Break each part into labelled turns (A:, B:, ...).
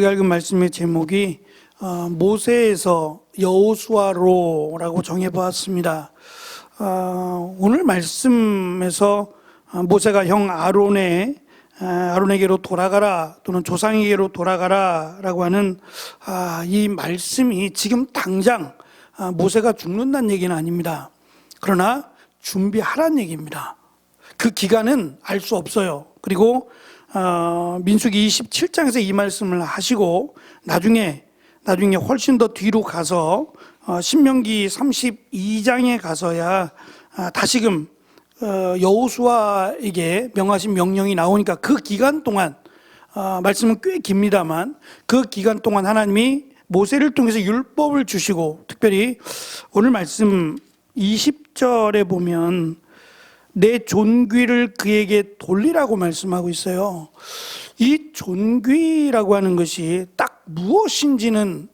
A: 우리가 읽은 말씀의 제목이 모세에서 여호수아로라고 정해보았습니다. 오늘 말씀에서 모세가 형 아론에게로 돌아가라 또는 조상에게로 돌아가라 라고 하는 이 말씀이 지금 당장 모세가 죽는다는 얘기는 아닙니다. 그러나 준비하라는 얘기입니다. 그 기간은 알 수 없어요. 그리고 민수기 27장에서 이 말씀을 하시고 나중에 훨씬 더 뒤로 가서 신명기 32장에 가서야 다시금 여호수아에게 명하신 명령이 나오니까 그 기간 동안 말씀은 꽤 깁니다만 그 기간 동안 하나님이 모세를 통해서 율법을 주시고 특별히 오늘 말씀 20절에 보면 내 존귀를 그에게 돌리라고 말씀하고 있어요. 이 존귀라고 하는 것이 딱 무엇인지는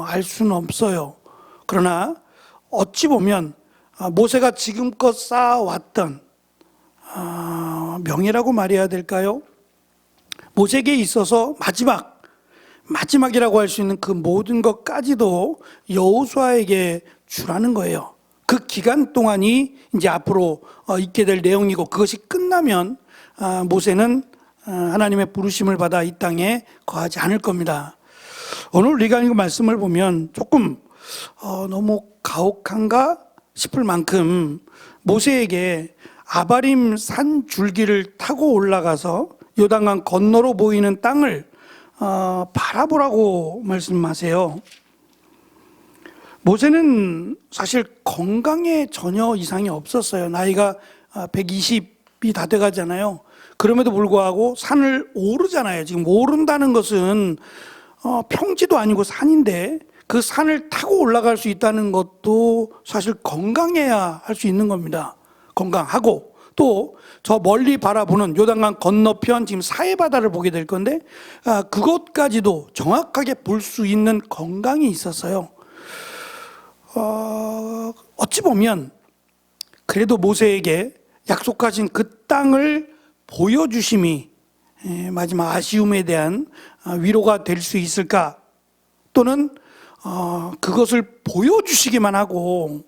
A: 알 수는 없어요. 그러나 어찌 보면 모세가 지금껏 쌓아왔던 명예라고 말해야 될까요? 모세에게 있어서 마지막이라고 할 수 있는 그 모든 것까지도 여호수아에게 주라는 거예요. 그 기간 동안이 이제 앞으로 있게 될 내용이고 그것이 끝나면 모세는 하나님의 부르심을 받아 이 땅에 거하지 않을 겁니다. 오늘 우리가 읽은 말씀을 보면 조금 너무 가혹한가 싶을 만큼 모세에게 아바림 산 줄기를 타고 올라가서 요단강 건너로 보이는 땅을 바라보라고 말씀하세요. 모세는 사실 건강에 전혀 이상이 없었어요. 나이가 120이 다 돼가잖아요. 그럼에도 불구하고 산을 오르잖아요. 지금 오른다는 것은 평지도 아니고 산인데 그 산을 타고 올라갈 수 있다는 것도 사실 건강해야 할 수 있는 겁니다. 건강하고 또 저 멀리 바라보는 요단강 건너편 지금 사해바다를 보게 될 건데 그것까지도 정확하게 볼 수 있는 건강이 있었어요. 어찌 보면 그래도 모세에게 약속하신 그 땅을 보여주심이 마지막 아쉬움에 대한 위로가 될 수 있을까? 또는 그것을 보여주시기만 하고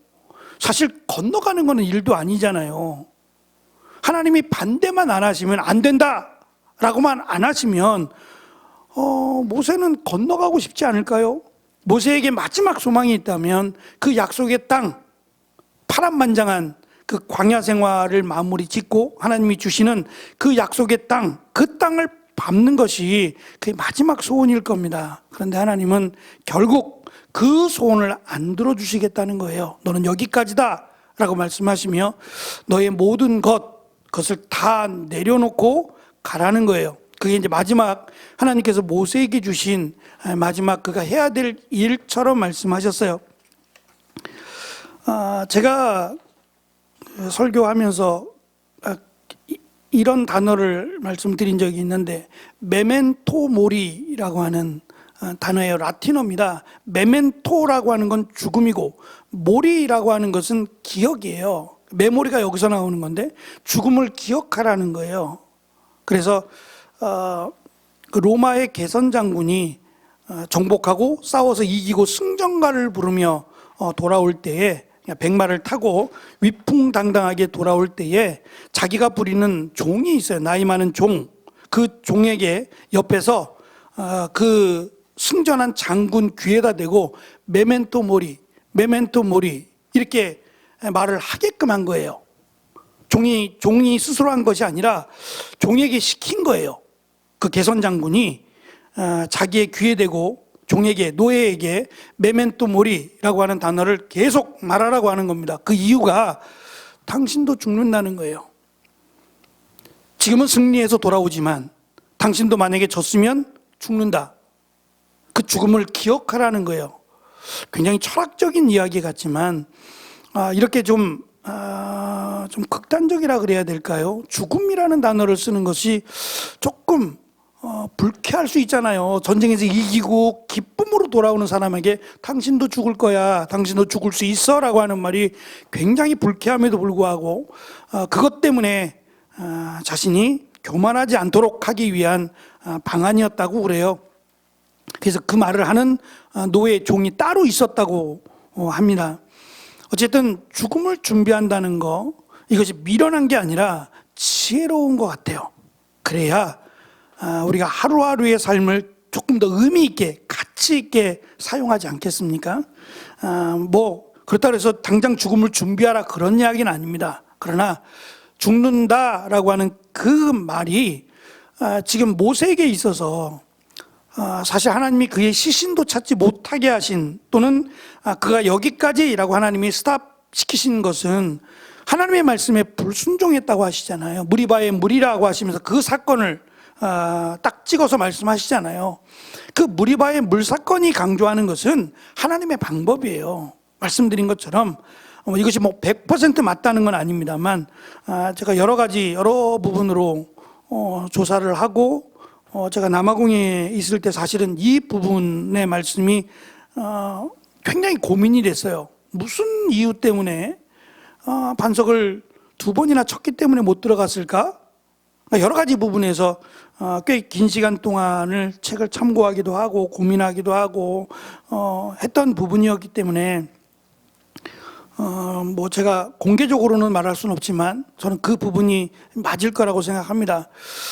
A: 사실 건너가는 것은 일도 아니잖아요. 하나님이 반대만 안 하시면 안 된다 라고만 안 하시면 모세는 건너가고 싶지 않을까요? 모세에게 마지막 소망이 있다면 그 약속의 땅, 파란만장한 그 광야 생활을 마무리 짓고 하나님이 주시는 그 약속의 땅, 그 땅을 밟는 것이 그의 마지막 소원일 겁니다. 그런데 하나님은 결국 그 소원을 안 들어주시겠다는 거예요. 너는 여기까지다 라고 말씀하시며 너의 모든 그것을 다 내려놓고 가라는 거예요. 그게 이제 마지막 하나님께서 모세에게 주신 마지막 그가 해야 될 일처럼 말씀하셨어요. 제가 설교하면서 이런 단어를 말씀드린 적이 있는데 메멘토 모리라고 하는 단어예요. 라틴어입니다. 메멘토라고 하는 건 죽음이고 모리라고 하는 것은 기억이에요. 메모리가 여기서 나오는 건데 죽음을 기억하라는 거예요. 그래서 그 로마의 개선 장군이 정복하고 싸워서 이기고 승전가를 부르며 돌아올 때에 백마를 타고 위풍당당하게 돌아올 때에 자기가 부리는 종이 있어요. 나이 많은 종. 그 종에게 옆에서 그 승전한 장군 귀에다 대고 메멘토 모리 이렇게 말을 하게끔 한 거예요. 종이 스스로 한 것이 아니라 종에게 시킨 거예요. 그 개선 장군이 자기의 귀에 대고 종에게 노예에게 메멘토 모리라고 하는 단어를 계속 말하라고 하는 겁니다. 그 이유가 당신도 죽는다는 거예요. 지금은 승리해서 돌아오지만 당신도 만약에 졌으면 죽는다. 그 죽음을 기억하라는 거예요. 굉장히 철학적인 이야기 같지만 이렇게 좀 극단적이라 그래야 될까요? 죽음이라는 단어를 쓰는 것이 조금 불쾌할 수 있잖아요. 전쟁에서 이기고 기쁨으로 돌아오는 사람에게 당신도 죽을 거야, 당신도 죽을 수 있어 라고 하는 말이 굉장히 불쾌함에도 불구하고 그것 때문에 자신이 교만하지 않도록 하기 위한 방안이었다고 그래요. 그래서 그 말을 하는 노예 종이 따로 있었다고 합니다. 어쨌든 죽음을 준비한다는 거, 이것이 미련한 게 아니라 지혜로운 것 같아요. 그래야 우리가 하루하루의 삶을 조금 더 의미 있게, 가치 있게 사용하지 않겠습니까? 그렇다고 해서 당장 죽음을 준비하라 그런 이야기는 아닙니다. 그러나 죽는다라고 하는 그 말이 지금 모세에게 있어서 사실 하나님이 그의 시신도 찾지 못하게 하신, 또는 그가 여기까지라고 하나님이 스탑시키신 것은 하나님의 말씀에 불순종했다고 하시잖아요. 무리바의 무리라고 하시면서 그 사건을 딱 찍어서 말씀하시잖아요. 그 무리바의 물 사건이 강조하는 것은 하나님의 방법이에요. 말씀드린 것처럼 이것이 100% 맞다는 건 아닙니다만, 제가 여러 부분으로 조사를 하고, 제가 남아공에 있을 때 사실은 이 부분의 말씀이 굉장히 고민이 됐어요. 무슨 이유 때문에 반석을 2번이나 쳤기 때문에 못 들어갔을까? 여러 가지 부분에서 꽤 긴 시간 동안을 책을 참고하기도 하고 고민하기도 하고 했던 부분이었기 때문에 제가 공개적으로는 말할 수는 없지만 저는 그 부분이 맞을 거라고 생각합니다.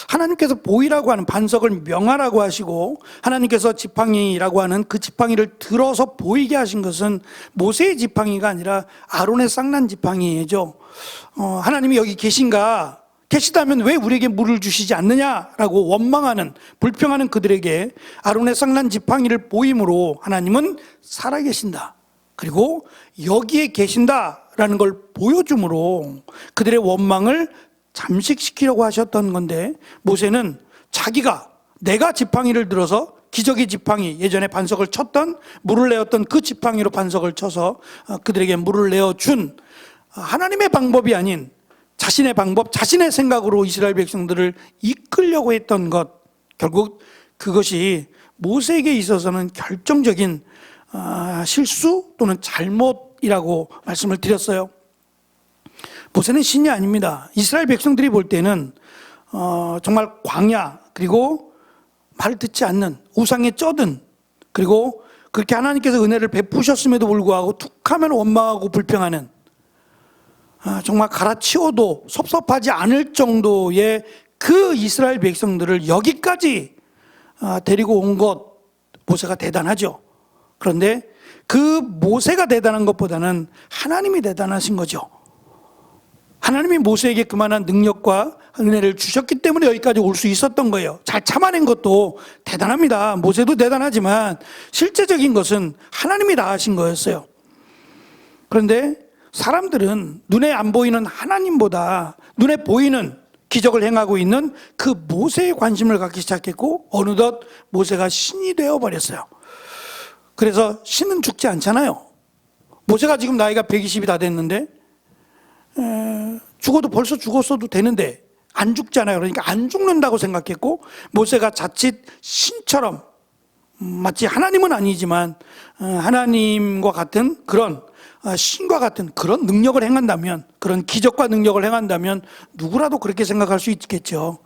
A: 하나님께서 보이라고 하는, 반석을 명하라고 하시고 하나님께서 지팡이라고 하는 그 지팡이를 들어서 보이게 하신 것은 모세의 지팡이가 아니라 아론의 쌍난 지팡이죠. 하나님이 여기 계시다면 왜 우리에게 물을 주시지 않느냐라고 원망하는, 불평하는 그들에게 아론의 쌍난 지팡이를 보임으로 하나님은 살아계신다, 그리고 여기에 계신다라는 걸 보여줌으로 그들의 원망을 잠식시키려고 하셨던 건데, 모세는 내가 지팡이를 들어서, 기적의 지팡이, 예전에 반석을 쳤던, 물을 내었던 그 지팡이로 반석을 쳐서 그들에게 물을 내어준 하나님의 방법이 아닌 자신의 방법, 자신의 생각으로 이스라엘 백성들을 이끌려고 했던 것, 결국 그것이 모세에게 있어서는 결정적인 실수 또는 잘못이라고 말씀을 드렸어요. 모세는 신이 아닙니다. 이스라엘 백성들이 볼 때는 정말 광야, 그리고 말을 듣지 않는, 우상에 쩌든, 그리고 그렇게 하나님께서 은혜를 베푸셨음에도 불구하고 툭하면 원망하고 불평하는, 정말 갈아치워도 섭섭하지 않을 정도의 그 이스라엘 백성들을 여기까지 데리고 온 것, 모세가 대단하죠. 그런데 그 모세가 대단한 것보다는 하나님이 대단하신 거죠. 하나님이 모세에게 그만한 능력과 은혜를 주셨기 때문에 여기까지 올 수 있었던 거예요. 잘 참아낸 것도 대단합니다. 모세도 대단하지만 실제적인 것은 하나님이 다 하신 거였어요. 그런데 사람들은 눈에 안 보이는 하나님보다 눈에 보이는 기적을 행하고 있는 그 모세에 관심을 갖기 시작했고, 어느덧 모세가 신이 되어버렸어요. 그래서 신은 죽지 않잖아요. 모세가 지금 나이가 120이 다 됐는데 죽어도 벌써 죽었어도 되는데 안 죽잖아요. 그러니까 안 죽는다고 생각했고, 모세가 자칫 신처럼, 마치 하나님은 아니지만 하나님과 같은 그런, 신과 같은 그런 능력을 행한다면, 그런 기적과 능력을 행한다면 누구라도 그렇게 생각할 수 있겠죠.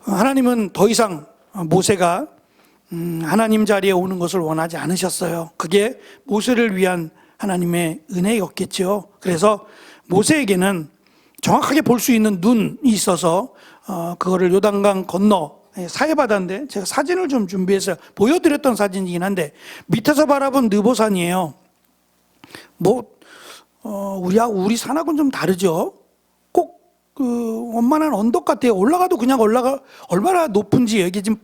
A: 하나님은 더 이상 모세가 하나님 자리에 오는 것을 원하지 않으셨어요. 그게 모세를 위한 하나님의 은혜였겠죠. 그래서 모세에게는 정확하게 볼 수 있는 눈이 있어서 그거를 요단강 건너 사해바다인데, 제가 사진을 좀 준비해서 보여드렸던 사진이긴 한데, 밑에서 바라본 느보산이에요. 우리 산하고는 좀 다르죠. 꼭 원만한 언덕 같아요. 올라가도 그냥 얼마나 높은지. 여기 지금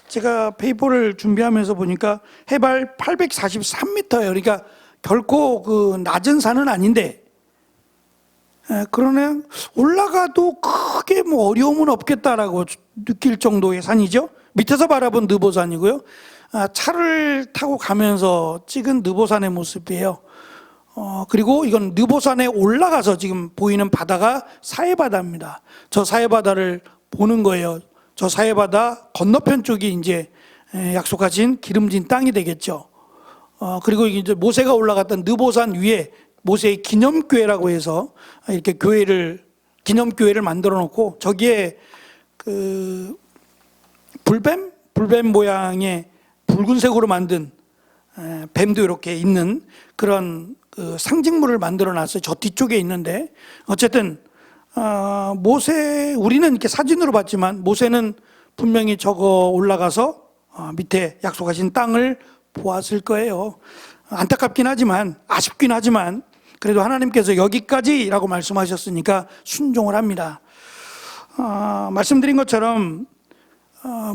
A: 제가 페이퍼를 준비하면서 보니까 해발 843m예요. 그러니까 결코 그 낮은 산은 아닌데, 그러네, 올라가도 크게 어려움은 없겠다라고 느낄 정도의 산이죠. 밑에서 바라본 느보산이고요. 차를 타고 가면서 찍은 느보산의 모습이에요. 그리고 이건 느보산에 올라가서 지금 보이는 바다가 사해바다입니다. 저 사해바다를 보는 거예요. 저 사해바다 건너편 쪽이 이제 약속하신 기름진 땅이 되겠죠. 그리고 이제 모세가 올라갔던 느보산 위에 모세의 기념교회라고 해서 이렇게 기념교회를 만들어 놓고, 저기에 그 불뱀 모양의 붉은색으로 만든 뱀도 이렇게 있는 그런 그 상징물을 만들어 놨어요. 저 뒤쪽에 있는데 어쨌든 모세, 우리는 이렇게 사진으로 봤지만 모세는 분명히 저거 올라가서 밑에 약속하신 땅을 보았을 거예요. 안타깝긴 하지만, 아쉽긴 하지만 그래도 하나님께서 여기까지라고 말씀하셨으니까 순종을 합니다. 말씀드린 것처럼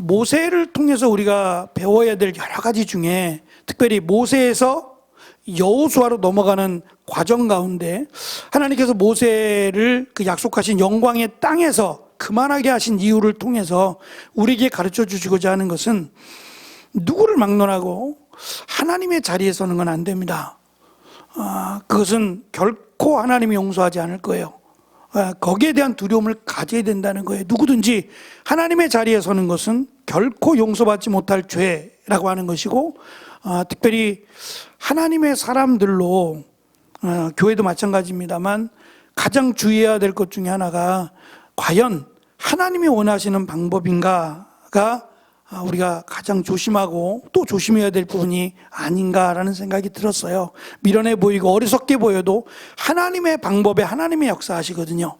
A: 모세를 통해서 우리가 배워야 될 여러 가지 중에 특별히 모세에서 여호수아로 넘어가는 과정 가운데 하나님께서 모세를 그 약속하신 영광의 땅에서 그만하게 하신 이유를 통해서 우리에게 가르쳐 주시고자 하는 것은 누구를 막론하고 하나님의 자리에 서는 건 안 됩니다. 그것은 결코 하나님이 용서하지 않을 거예요. 거기에 대한 두려움을 가져야 된다는 거예요. 누구든지 하나님의 자리에 서는 것은 결코 용서받지 못할 죄라고 하는 것이고, 특별히 하나님의 사람들로 교회도 마찬가지입니다만 가장 주의해야 될 것 중에 하나가 과연 하나님이 원하시는 방법인가가 우리가 가장 조심하고 또 조심해야 될 부분이 아닌가라는 생각이 들었어요. 미련해 보이고 어리석게 보여도 하나님의 방법에 하나님의 역사하시거든요.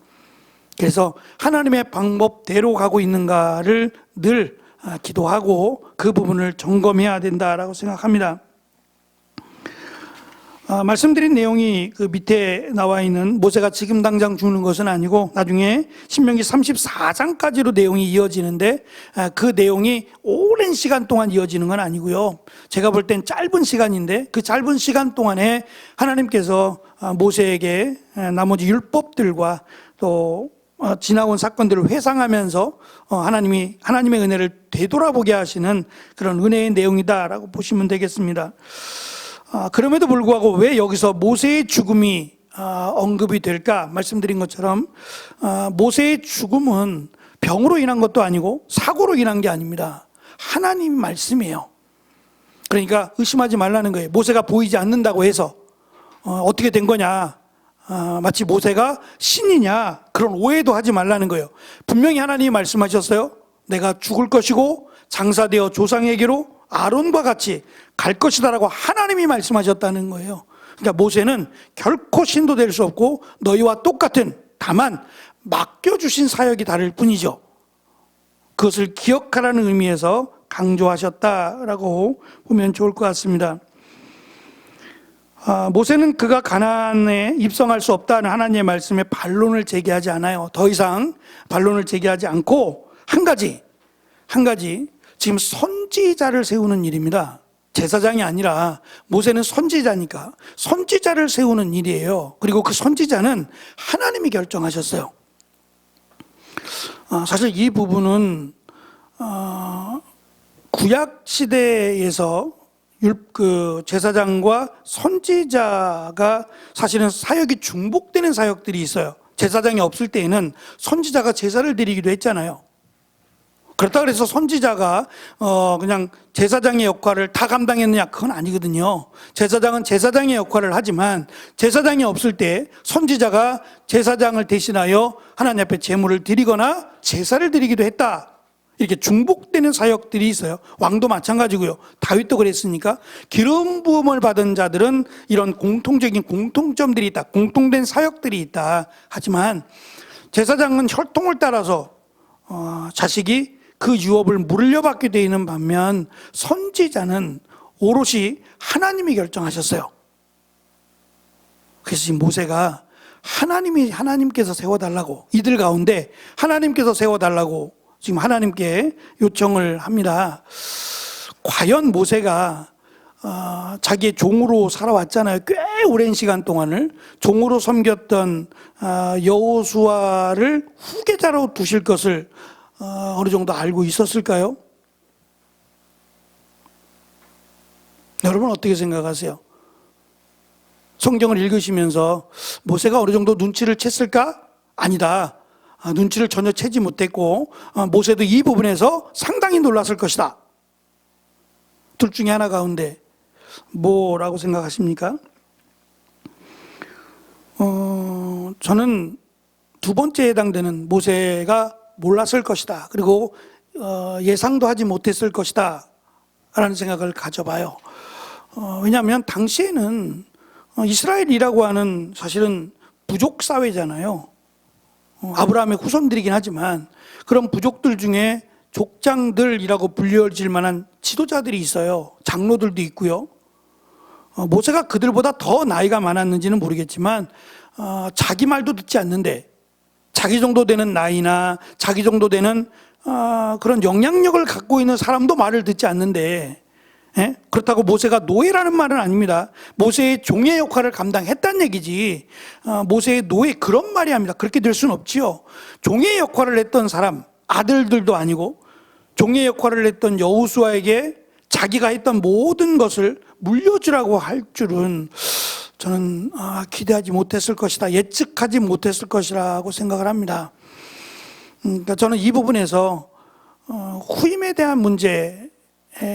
A: 그래서 하나님의 방법대로 가고 있는가를 늘 기도하고 그 부분을 점검해야 된다라고 생각합니다. 말씀드린 내용이 그 밑에 나와 있는 모세가 지금 당장 죽는 것은 아니고 나중에 신명기 34장까지로 내용이 이어지는데 그 내용이 오랜 시간 동안 이어지는 건 아니고요. 제가 볼 땐 짧은 시간인데 그 짧은 시간 동안에 하나님께서 모세에게 나머지 율법들과 또 지나온 사건들을 회상하면서 하나님의 은혜를 되돌아보게 하시는 그런 은혜의 내용이다라고 보시면 되겠습니다. 그럼에도 불구하고 왜 여기서 모세의 죽음이 언급이 될까? 말씀드린 것처럼 모세의 죽음은 병으로 인한 것도 아니고 사고로 인한 게 아닙니다. 하나님 말씀이에요. 그러니까 의심하지 말라는 거예요. 모세가 보이지 않는다고 해서 어떻게 된 거냐, 마치 모세가 신이냐, 그런 오해도 하지 말라는 거예요. 분명히 하나님이 말씀하셨어요. 내가 죽을 것이고 장사되어 조상에게로 아론과 같이 갈 것이다라고 하나님이 말씀하셨다는 거예요. 그러니까 모세는 결코 신도 될 수 없고 너희와 똑같은, 다만 맡겨주신 사역이 다를 뿐이죠. 그것을 기억하라는 의미에서 강조하셨다라고 보면 좋을 것 같습니다. 모세는 그가 가나안에 입성할 수 없다는 하나님의 말씀에 반론을 제기하지 않아요. 더 이상 반론을 제기하지 않고 한 가지 지금 선지자를 세우는 일입니다. 제사장이 아니라 모세는 선지자니까 선지자를 세우는 일이에요. 그리고 그 선지자는 하나님이 결정하셨어요. 사실 이 부분은 구약 시대에서 그 제사장과 선지자가 사실은 사역이 중복되는 사역들이 있어요. 제사장이 없을 때에는 선지자가 제사를 드리기도 했잖아요. 그렇다고 해서 선지자가 그냥 제사장의 역할을 다 감당했느냐, 그건 아니거든요. 제사장은 제사장의 역할을 하지만 제사장이 없을 때 선지자가 제사장을 대신하여 하나님 앞에 제물을 드리거나 제사를 드리기도 했다. 이렇게 중복되는 사역들이 있어요. 왕도 마찬가지고요. 다윗도 그랬으니까. 기름 부음을 받은 자들은 이런 공통적인 공통점들이 있다. 공통된 사역들이 있다. 하지만 제사장은 혈통을 따라서 자식이 그 유업을 물려받게 되어 있는 반면 선지자는 오롯이 하나님이 결정하셨어요. 그래서 지금 모세가 하나님께서 세워달라고, 이들 가운데 하나님께서 세워달라고 지금 하나님께 요청을 합니다. 과연 모세가 자기의 종으로 살아왔잖아요. 꽤 오랜 시간 동안을 종으로 섬겼던 여호수아를 후계자로 두실 것을 어느 정도 알고 있었을까요? 여러분 어떻게 생각하세요? 성경을 읽으시면서 모세가 어느 정도 눈치를 챘을까? 아니다. 눈치를 전혀 채지 못했고 모세도 이 부분에서 상당히 놀랐을 것이다. 둘 중에 하나 가운데 뭐라고 생각하십니까? 저는 두 번째에 해당되는 모세가 몰랐을 것이다. 그리고 예상도 하지 못했을 것이다 라는 생각을 가져봐요. 왜냐하면 당시에는 이스라엘이라고 하는 사실은 부족 사회잖아요. 아브라함의 후손들이긴 하지만 그런 부족들 중에 족장들이라고 불려질 만한 지도자들이 있어요. 장로들도 있고요. 모세가 그들보다 더 나이가 많았는지는 모르겠지만 자기 말도 듣지 않는데 자기 정도 되는 나이나 자기 정도 되는 그런 영향력을 갖고 있는 사람도 말을 듣지 않는데, 예? 그렇다고 모세가 노예라는 말은 아닙니다. 모세의 종의 역할을 감당했다는 얘기지 모세의 노예 그런 말이 아닙니다. 그렇게 될 수는 없지요. 종의 역할을 했던 사람, 아들들도 아니고 종의 역할을 했던 여호수아에게 자기가 했던 모든 것을 물려주라고 할 줄은 저는 기대하지 못했을 것이다, 예측하지 못했을 것이라고 생각을 합니다. 그러니까 저는 이 부분에서 후임에 대한 문제,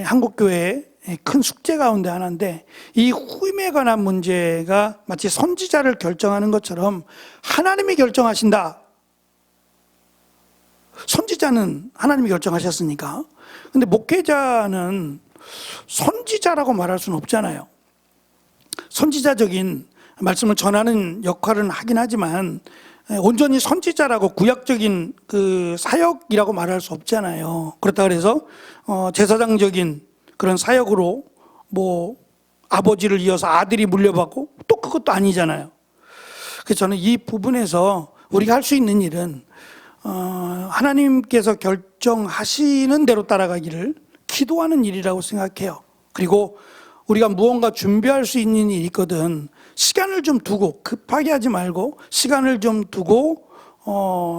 A: 한국교회의 큰 숙제 가운데 하나인데, 이 후임에 관한 문제가 마치 선지자를 결정하는 것처럼 하나님이 결정하신다. 선지자는 하나님이 결정하셨으니까. 근데 목회자는 선지자라고 말할 수는 없잖아요. 선지자적인 말씀을 전하는 역할은 하긴 하지만 온전히 선지자라고 구약적인 그 사역이라고 말할 수 없잖아요. 그렇다 그래서 제사장적인 그런 사역으로 뭐 아버지를 이어서 아들이 물려받고 또 그것도 아니잖아요. 그래서 저는 이 부분에서 우리가 할 수 있는 일은 하나님께서 결정하시는 대로 따라가기를 기도하는 일이라고 생각해요. 그리고 우리가 무언가 준비할 수 있는 일이 있거든 시간을 좀 두고, 급하게 하지 말고 시간을 좀 두고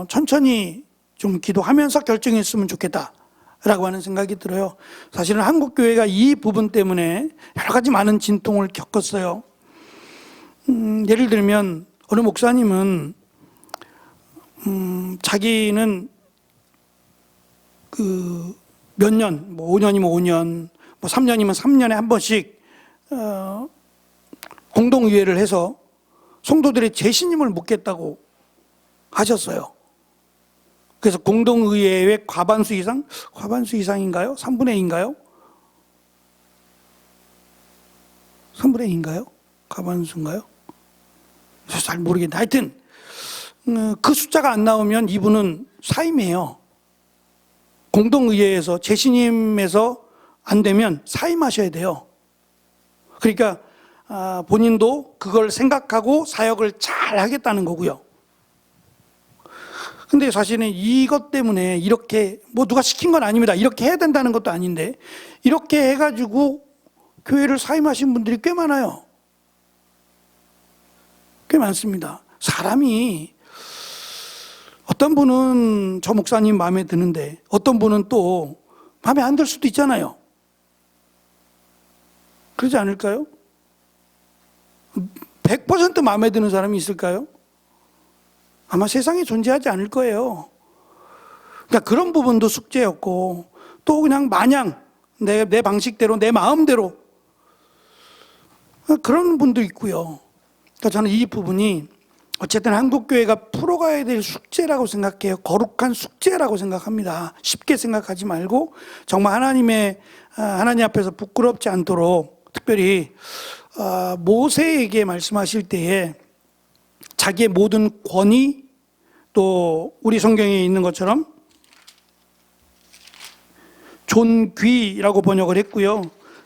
A: 천천히 좀 기도하면서 결정했으면 좋겠다라고 하는 생각이 들어요. 사실은 한국교회가 이 부분 때문에 여러 가지 많은 진통을 겪었어요. 예를 들면 어느 목사님은 자기는 그 몇 년, 뭐 5년이면 5년, 뭐 3년이면 3년에 한 번씩 공동의회를 해서 성도들의 재신임을 묻겠다고 하셨어요. 그래서 공동의회의 과반수 이상인가요? 3분의 2인가요? 3분의 2인가요? 과반수인가요? 잘 모르겠는데 하여튼 그 숫자가 안 나오면 이분은 사임해요. 공동의회에서 재신임에서 안 되면 사임하셔야 돼요. 그러니까 본인도 그걸 생각하고 사역을 잘 하겠다는 거고요. 근데 사실은 이것 때문에 이렇게 뭐 누가 시킨 건 아닙니다. 이렇게 해야 된다는 것도 아닌데 이렇게 해가지고 교회를 사임하신 분들이 꽤 많아요. 꽤 많습니다. 사람이 어떤 분은 저 목사님 마음에 드는데 어떤 분은 또 마음에 안 들 수도 있잖아요. 그러지 않을까요? 100% 마음에 드는 사람이 있을까요? 아마 세상에 존재하지 않을 거예요. 그러니까 그런 부분도 숙제였고 또 그냥 마냥 내 방식대로 내 마음대로 그런 분도 있고요. 그러니까 저는 이 부분이 어쨌든 한국교회가 풀어가야 될 숙제라고 생각해요. 거룩한 숙제라고 생각합니다. 쉽게 생각하지 말고 정말 하나님 앞에서 부끄럽지 않도록 특별히 모세에게 말씀하실 때에 자기의 모든 권위 또 우리 성경에 있는 것처럼 존귀라고 번역을 했고요.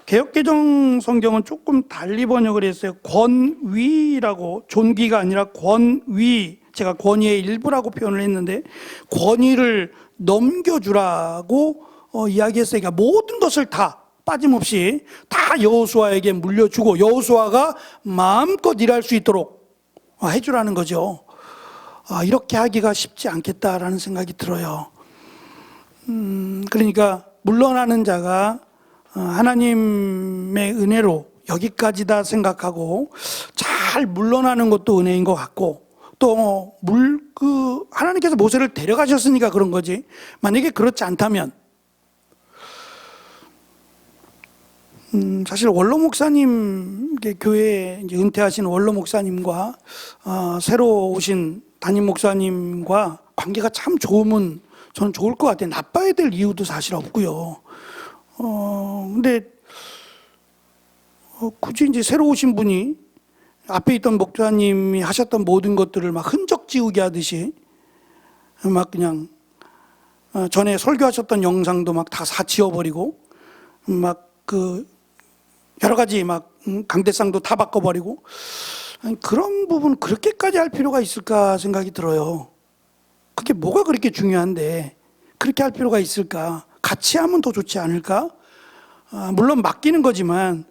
A: 개역개정 성경은 조금 달리 번역을 했어요. 권위라고, 존귀가 아니라 권위, 제가 권위의 일부라고 표현을 했는데 권위를 넘겨주라고 이야기했어요. 그러니까 모든 것을 다 빠짐없이 다 여호수아에게 물려주고 여호수아가 마음껏 일할 수 있도록 해주라는 거죠. 이렇게 하기가 쉽지 않겠다라는 생각이 들어요. 그러니까 물러나는 자가 하나님의 은혜로 여기까지다 생각하고 잘 물러나는 것도 은혜인 것 같고 또 하나님께서 모세를 데려가셨으니까 그런 거지. 만약에 그렇지 않다면 사실 원로 목사님 교회 이제 은퇴하신 원로 목사님과 새로 오신 담임 목사님과 관계가 참 좋으면 저는 좋을 것 같아요. 나빠야 될 이유도 사실 없고요. 근데 굳이 이제 새로 오신 분이 앞에 있던 목사님이 하셨던 모든 것들을 막 흔적 지우기 하듯이 막 그냥 전에 설교하셨던 영상도 막 다 지워버리고 막 그 여러 가지 막 강대상도 다 바꿔버리고, 아니, 그런 부분 그렇게까지 할 필요가 있을까 생각이 들어요. 그게 뭐가 그렇게 중요한데 그렇게 할 필요가 있을까? 같이 하면 더 좋지 않을까? 물론 맡기는 거지만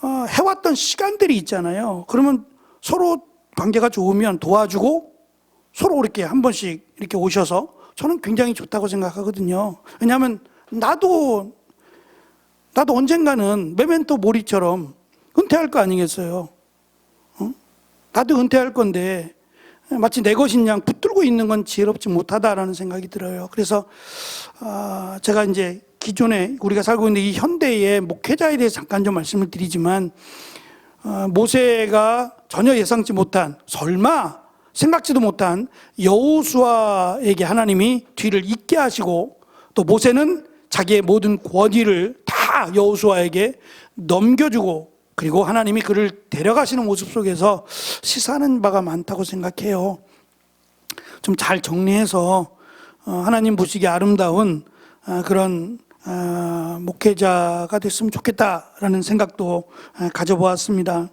A: 해왔던 시간들이 있잖아요. 그러면 서로 관계가 좋으면 도와주고 서로 이렇게 한 번씩 이렇게 오셔서 저는 굉장히 좋다고 생각하거든요. 왜냐하면 나도 언젠가는 메멘토 모리처럼 은퇴할 거 아니겠어요? 나도 은퇴할 건데 마치 내 것인 양 붙들고 있는 건 지혜롭지 못하다라는 생각이 들어요. 그래서 제가 이제 기존에 우리가 살고 있는 이 현대의 목회자에 대해서 잠깐 좀 말씀을 드리지만, 모세가 전혀 예상치 못한, 설마 생각지도 못한 여호수아에게 하나님이 뒤를 잇게 하시고, 또 모세는 자기의 모든 권위를 다 여호수아에게 넘겨주고, 그리고 하나님이 그를 데려가시는 모습 속에서 시사하는 바가 많다고 생각해요. 좀 잘 정리해서 하나님 보시기에 아름다운 그런 목회자가 됐으면 좋겠다라는 생각도 가져보았습니다.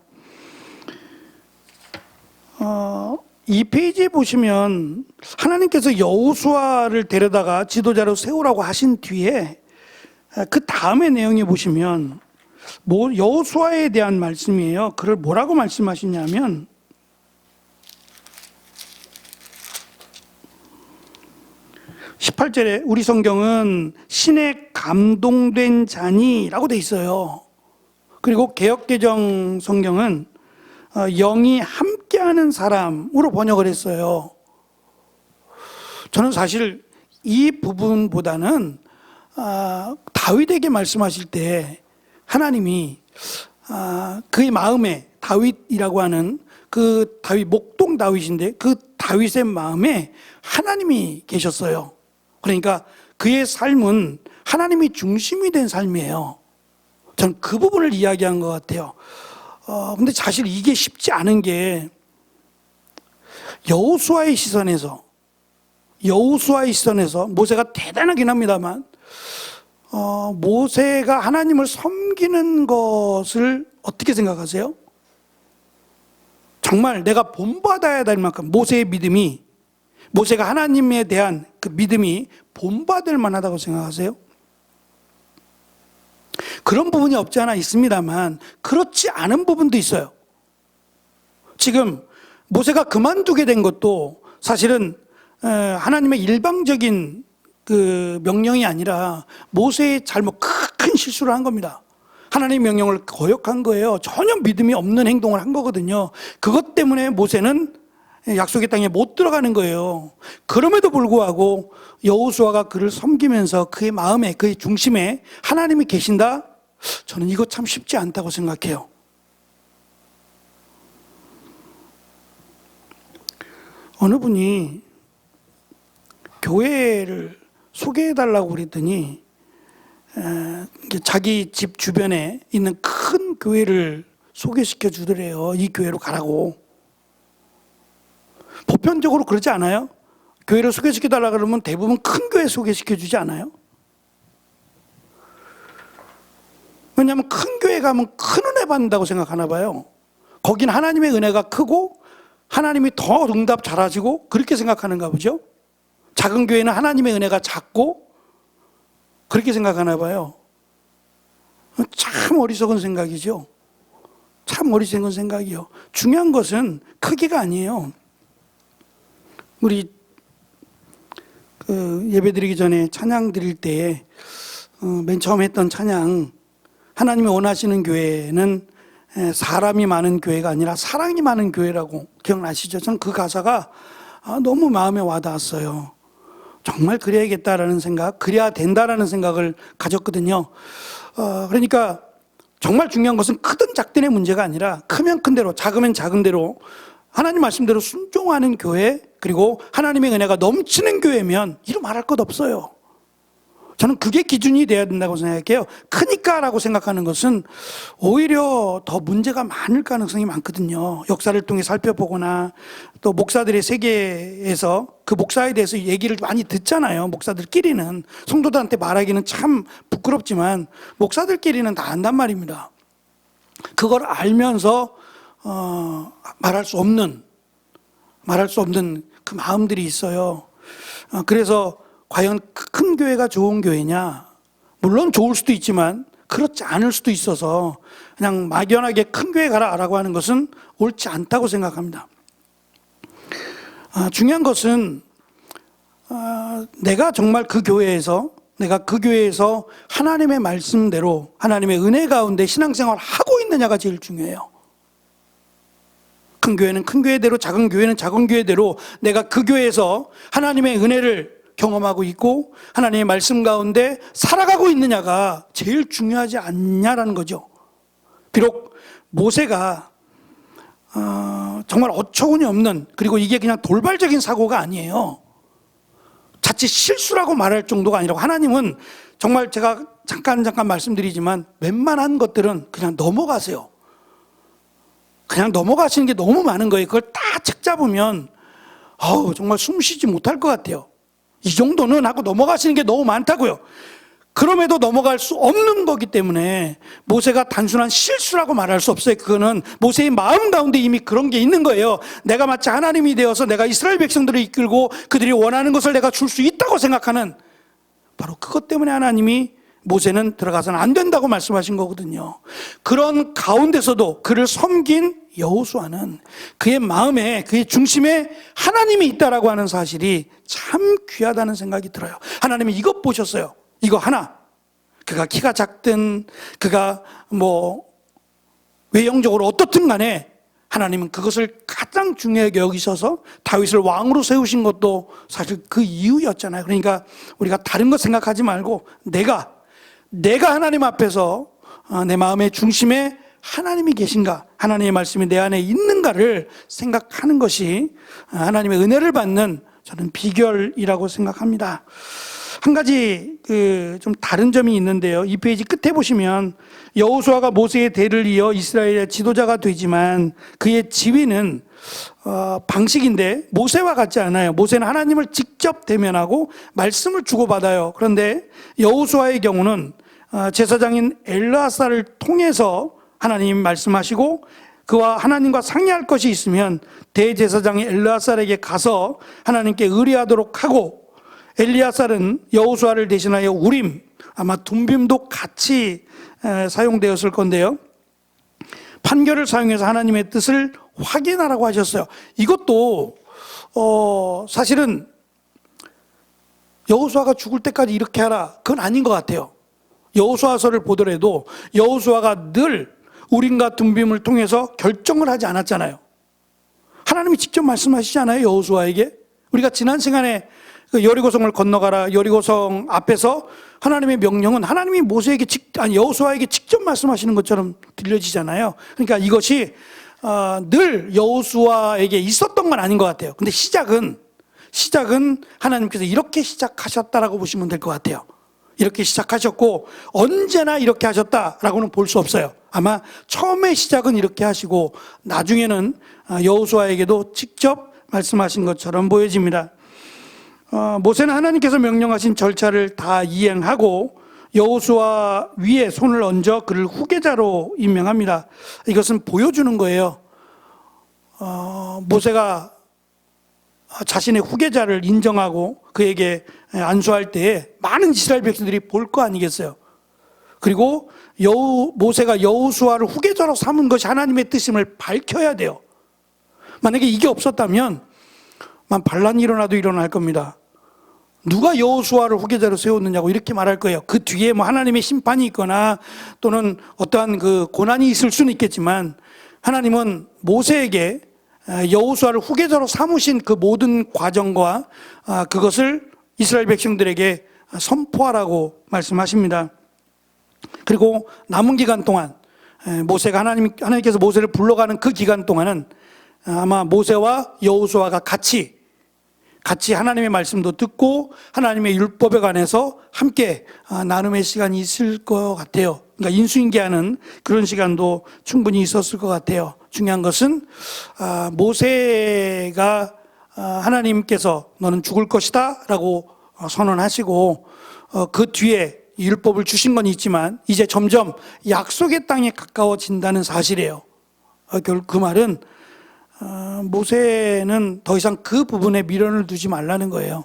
A: 이 페이지에 보시면 하나님께서 여호수아를 데려다가 지도자로 세우라고 하신 뒤에 그 다음의 내용에 보시면 여호수아에 대한 말씀이에요. 그를 뭐라고 말씀하시냐면 18절에 우리 성경은 신에 감동된 자니라고 돼 있어요. 그리고 개역개정 성경은 영이 함께하는 사람으로 번역을 했어요. 저는 사실 이 부분보다는 다윗에게 말씀하실 때 하나님이 그의 마음에, 다윗이라고 하는 그 다윗, 목동 다윗인데 그 다윗의 마음에 하나님이 계셨어요. 그러니까 그의 삶은 하나님이 중심이 된 삶이에요. 저는 그 부분을 이야기한 것 같아요. 근데 사실 이게 쉽지 않은 게 여호수아의 시선에서 모세가 대단하긴 합니다만 모세가 하나님을 섬기는 것을 어떻게 생각하세요? 정말 내가 본받아야 될 만큼 모세가 하나님에 대한 그 믿음이 본받을 만하다고 생각하세요? 그런 부분이 없지 않아 있습니다만 그렇지 않은 부분도 있어요. 지금 모세가 그만두게 된 것도 사실은 하나님의 일방적인 그 명령이 아니라 모세의 잘못, 큰 실수를 한 겁니다. 하나님의 명령을 거역한 거예요. 전혀 믿음이 없는 행동을 한 거거든요. 그것 때문에 모세는 약속의 땅에 못 들어가는 거예요. 그럼에도 불구하고 여호수아가 그를 섬기면서 그의 마음에, 그의 중심에 하나님이 계신다? 저는 이거 참 쉽지 않다고 생각해요. 어느 분이 교회를 소개해달라고 그랬더니 자기 집 주변에 있는 큰 교회를 소개시켜 주더래요. 이 교회로 가라고. 보편적으로 그러지 않아요? 교회를 소개시켜달라 그러면 대부분 큰 교회 소개시켜 주지 않아요? 왜냐하면 큰 교회 가면 큰 은혜 받는다고 생각하나 봐요. 거긴 하나님의 은혜가 크고 하나님이 더 응답 잘하시고 그렇게 생각하는가 보죠. 작은 교회는 하나님의 은혜가 작고 그렇게 생각하나 봐요. 참 어리석은 생각이죠. 참 어리석은 생각이요. 중요한 것은 크기가 아니에요. 우리 예배 드리기 전에 찬양 드릴 때 맨 처음 했던 찬양, 하나님이 원하시는 교회는 사람이 많은 교회가 아니라 사랑이 많은 교회라고 기억나시죠? 전 그 가사가 너무 마음에 와닿았어요. 정말 그래야겠다라는 생각, 그래야 된다라는 생각을 가졌거든요. 그러니까 정말 중요한 것은 크든 작든의 문제가 아니라 크면 큰 대로, 작으면 작은 대로 하나님 말씀대로 순종하는 교회, 그리고 하나님의 은혜가 넘치는 교회면 이루 말할 것 없어요. 저는 그게 기준이 돼야 된다고 생각해요. 크니까라고 생각하는 것은 오히려 더 문제가 많을 가능성이 많거든요. 역사를 통해 살펴보거나 또 목사들의 세계에서 그 목사에 대해서 얘기를 많이 듣잖아요. 목사들끼리는. 성도들한테 말하기는 참 부끄럽지만 목사들끼리는 다 안단 말입니다. 그걸 알면서 말할 수 없는 그 마음들이 있어요. 그래서 과연 큰 교회가 좋은 교회냐? 물론 좋을 수도 있지만 그렇지 않을 수도 있어서 그냥 막연하게 큰 교회 가라라고 하는 것은 옳지 않다고 생각합니다. 중요한 것은 내가 정말 그 교회에서 하나님의 말씀대로 하나님의 은혜 가운데 신앙생활을 하고 있느냐가 제일 중요해요. 큰 교회는 큰 교회대로, 작은 교회는 작은 교회대로 내가 그 교회에서 하나님의 은혜를 경험하고 있고 하나님의 말씀 가운데 살아가고 있느냐가 제일 중요하지 않냐라는 거죠. 비록 모세가 정말 어처구니 없는, 그리고 이게 그냥 돌발적인 사고가 아니에요. 자칫 실수라고 말할 정도가 아니라고, 하나님은 정말 제가 잠깐 말씀드리지만 웬만한 것들은 그냥 넘어가세요. 그냥 넘어가시는 게 너무 많은 거예요. 그걸 다 책 잡으면 정말 숨 쉬지 못할 것 같아요. 이 정도는 하고 넘어가시는 게 너무 많다고요. 그럼에도 넘어갈 수 없는 거기 때문에 모세가 단순한 실수라고 말할 수 없어요. 그거는 모세의 마음 가운데 이미 그런 게 있는 거예요. 내가 마치 하나님이 되어서 내가 이스라엘 백성들을 이끌고 그들이 원하는 것을 내가 줄 수 있다고 생각하는, 바로 그것 때문에 하나님이 모세는 들어가서는 안 된다고 말씀하신 거거든요. 그런 가운데서도 그를 섬긴 여호수아는 그의 마음에, 그의 중심에 하나님이 있다라고 하는 사실이 참 귀하다는 생각이 들어요. 하나님이 이것 보셨어요. 이거 하나, 그가 키가 작든 그가 외형적으로 어떻든 간에 하나님은 그것을 가장 중요하게 여기셔서 다윗을 왕으로 세우신 것도 사실 그 이유였잖아요. 그러니까 우리가 다른 거 생각하지 말고 내가 하나님 앞에서 내 마음의 중심에 하나님이 계신가, 하나님의 말씀이 내 안에 있는가를 생각하는 것이 하나님의 은혜를 받는 저는 비결이라고 생각합니다. 한 가지 좀 다른 점이 있는데요. 이 페이지 끝에 보시면 여호수아가 모세의 대를 이어 이스라엘의 지도자가 되지만 그의 지위는 방식인데 모세와 같지 않아요. 모세는 하나님을 직접 대면하고 말씀을 주고받아요. 그런데 여호수아의 경우는 제사장인 엘르아사를 통해서 하나님 말씀하시고 그와 하나님과 상의할 것이 있으면 대제사장이 엘르아살에게 가서 하나님께 의뢰하도록 하고, 엘리아살은 여호수아를 대신하여 우림, 아마 둠빔도 같이 사용되었을 건데요, 판결을 사용해서 하나님의 뜻을 확인하라고 하셨어요. 이것도 사실은 여호수아가 죽을 때까지 이렇게 하라, 그건 아닌 것 같아요. 여호수아서를 보더라도 여호수아가 늘 우림과 둠빔을 통해서 결정을 하지 않았잖아요. 하나님이 직접 말씀하시잖아요, 여호수아에게. 우리가 지난 시간에 여리고성을 건너가라, 여리고성 앞에서 하나님의 명령은 하나님이 여호수아에게 직접 말씀하시는 것처럼 들려지잖아요. 그러니까 이것이 늘 여호수아에게 있었던 건 아닌 것 같아요. 근데 시작은 하나님께서 이렇게 시작하셨다라고 보시면 될 것 같아요. 이렇게 시작하셨고 언제나 이렇게 하셨다라고는 볼 수 없어요. 아마 처음에 시작은 이렇게 하시고 나중에는 여호수아에게도 직접 말씀하신 것처럼 보여집니다. 모세는 하나님께서 명령하신 절차를 다 이행하고 여호수아 위에 손을 얹어 그를 후계자로 임명합니다. 이것은 보여주는 거예요. 모세가 자신의 후계자를 인정하고 그에게 안수할 때에 많은 이스라엘 백성들이 볼 거 아니겠어요. 그리고 모세가 여호수아를 후계자로 삼은 것이 하나님의 뜻임을 밝혀야 돼요. 만약에 이게 없었다면 반란이 일어나도 일어날 겁니다. 누가 여호수아를 후계자로 세웠느냐고 이렇게 말할 거예요. 그 뒤에 하나님의 심판이 있거나 또는 어떠한 그 고난이 있을 수는 있겠지만 하나님은 모세에게 여호수아를 후계자로 삼으신 그 모든 과정과 그것을 이스라엘 백성들에게 선포하라고 말씀하십니다. 그리고 남은 기간 동안 하나님께서 모세를 불러가는 그 기간 동안은 아마 모세와 여호수아가 같이 하나님의 말씀도 듣고 하나님의 율법에 관해서 함께 나눔의 시간이 있을 것 같아요. 그러니까 인수인계하는 그런 시간도 충분히 있었을 것 같아요. 중요한 것은 모세가 하나님께서 너는 죽을 것이다 라고 선언하시고 그 뒤에 율법을 주신 건 있지만 이제 점점 약속의 땅에 가까워진다는 사실이에요. 그 말은 모세는 더 이상 그 부분에 미련을 두지 말라는 거예요.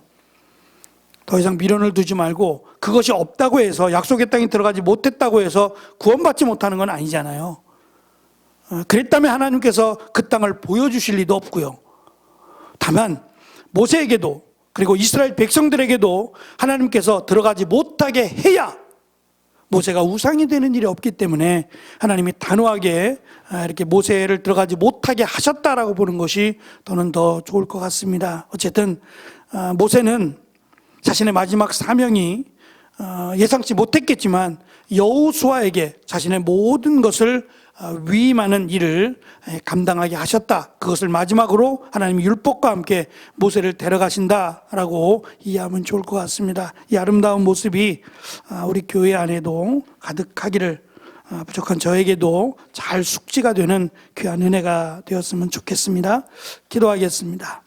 A: 더 이상 미련을 두지 말고 그것이 없다고 해서 약속의 땅에 들어가지 못했다고 해서 구원받지 못하는 건 아니잖아요. 그랬다면 하나님께서 그 땅을 보여주실 리도 없고요. 다만 모세에게도 그리고 이스라엘 백성들에게도 하나님께서 들어가지 못하게 해야 모세가 우상이 되는 일이 없기 때문에 하나님이 단호하게 이렇게 모세를 들어가지 못하게 하셨다라고 보는 것이 저는 더 좋을 것 같습니다. 어쨌든 모세는 자신의 마지막 사명이 예상치 못했겠지만 여호수아에게 자신의 모든 것을 위임하는 일을 감당하게 하셨다. 그것을 마지막으로 하나님이 율법과 함께 모세를 데려가신다라고 이해하면 좋을 것 같습니다. 이 아름다운 모습이 우리 교회 안에도 가득하기를, 부족한 저에게도 잘 숙지가 되는 귀한 은혜가 되었으면 좋겠습니다. 기도하겠습니다.